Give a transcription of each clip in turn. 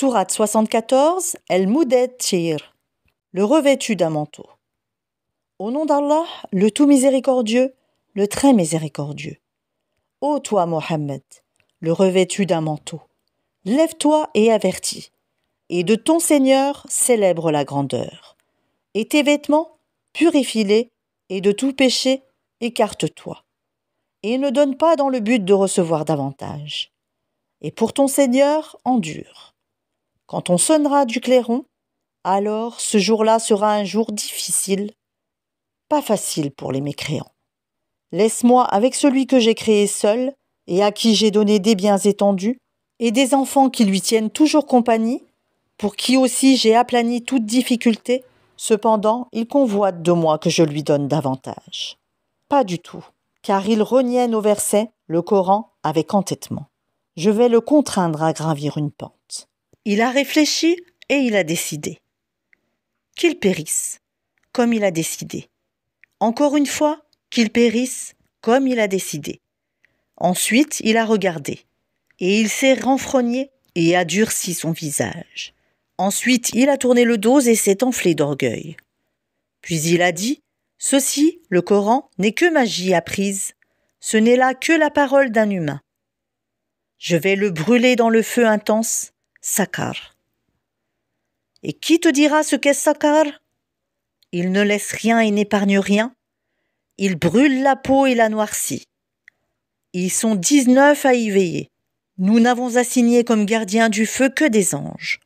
Sourate 74, El-Muddathir, le revêtu d'un manteau. Au nom d'Allah, le tout miséricordieux, le très miséricordieux. Ô toi, Mohammed, le revêtu d'un manteau, lève-toi et avertis, et de ton Seigneur célèbre la grandeur. Et tes vêtements, purifie-les, et de tout péché, écarte-toi. Et ne donne pas dans le but de recevoir davantage. Et pour ton Seigneur, endure. Quand on sonnera du clairon, alors ce jour-là sera un jour difficile, pas facile pour les mécréants. Laisse-moi avec celui que j'ai créé seul et à qui j'ai donné des biens étendus et des enfants qui lui tiennent toujours compagnie, pour qui aussi j'ai aplani toute difficulté. Cependant, il convoite de moi que je lui donne davantage. Pas du tout, car il reniait nos versets, le Coran, avec entêtement. Je vais le contraindre à gravir une pente. Il a réfléchi et il a décidé. Qu'il périsse, comme il a décidé. Encore une fois, qu'il périsse, comme il a décidé. Ensuite, il a regardé, et il s'est renfrogné et a durci son visage. Ensuite, il a tourné le dos et s'est enflé d'orgueil. Puis il a dit, « Ceci, le Coran, n'est que magie apprise. Ce n'est là que la parole d'un humain. Je vais le brûler dans le feu intense, Sakar. Et qui te dira ce qu'est Sakar? Il ne laisse rien et n'épargne rien. Il brûle la peau et la noircit. Ils sont 19 à y veiller. Nous n'avons assigné comme gardiens du feu que des anges.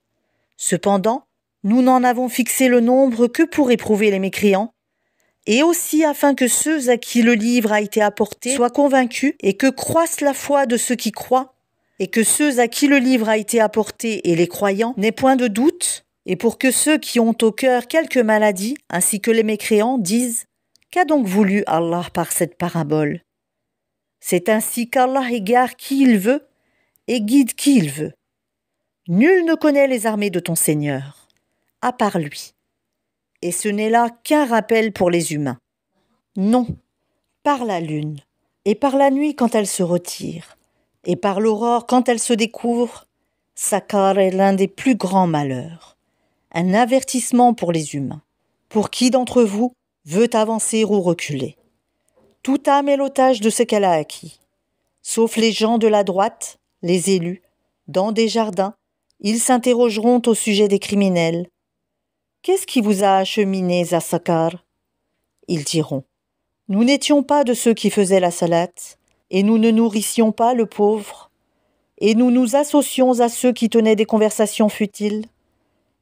Cependant, nous n'en avons fixé le nombre que pour éprouver les mécréants, et aussi afin que ceux à qui le livre a été apporté soient convaincus et que croisse la foi de ceux qui croient, et que ceux à qui le livre a été apporté et les croyants n'aient point de doute, et pour que ceux qui ont au cœur quelque maladie, ainsi que les mécréants, disent « Qu'a donc voulu Allah par cette parabole ?» C'est ainsi qu'Allah égare qui il veut et guide qui il veut. Nul ne connaît les armées de ton Seigneur, à part lui. Et ce n'est là qu'un rappel pour les humains. Non, par la lune, et par la nuit quand elle se retire, et par l'aurore quand elle se découvre, Sakar est l'un des plus grands malheurs, un avertissement pour les humains. Pour qui d'entre vous veut avancer ou reculer? Toute âme est l'otage de ce qu'elle a acquis. Sauf les gens de la droite, les élus, dans des jardins, ils s'interrogeront au sujet des criminels. Qu'est-ce qui vous a acheminés à Sakar? Ils diront, nous n'étions pas de ceux qui faisaient la salate, et nous ne nourrissions pas le pauvre, et nous nous associons à ceux qui tenaient des conversations futiles,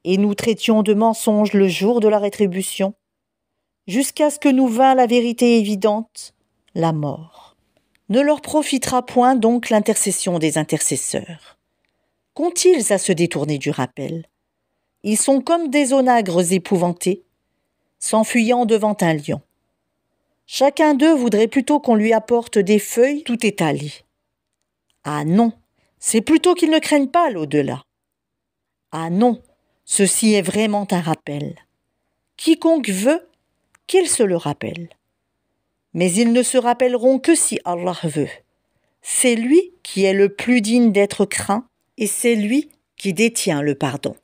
et nous traitions de mensonges le jour de la rétribution, jusqu'à ce que nous vînt la vérité évidente, la mort. Ne leur profitera point donc l'intercession des intercesseurs. Qu'ont-ils à se détourner du rappel? Ils sont comme des onagres épouvantés, s'enfuyant devant un lion. Chacun d'eux voudrait plutôt qu'on lui apporte des feuilles tout étalées. Ah non, c'est plutôt qu'ils ne craignent pas l'au-delà. Ah non, ceci est vraiment un rappel. Quiconque veut, qu'il se le rappelle. Mais ils ne se rappelleront que si Allah veut. C'est lui qui est le plus digne d'être craint et c'est lui qui détient le pardon.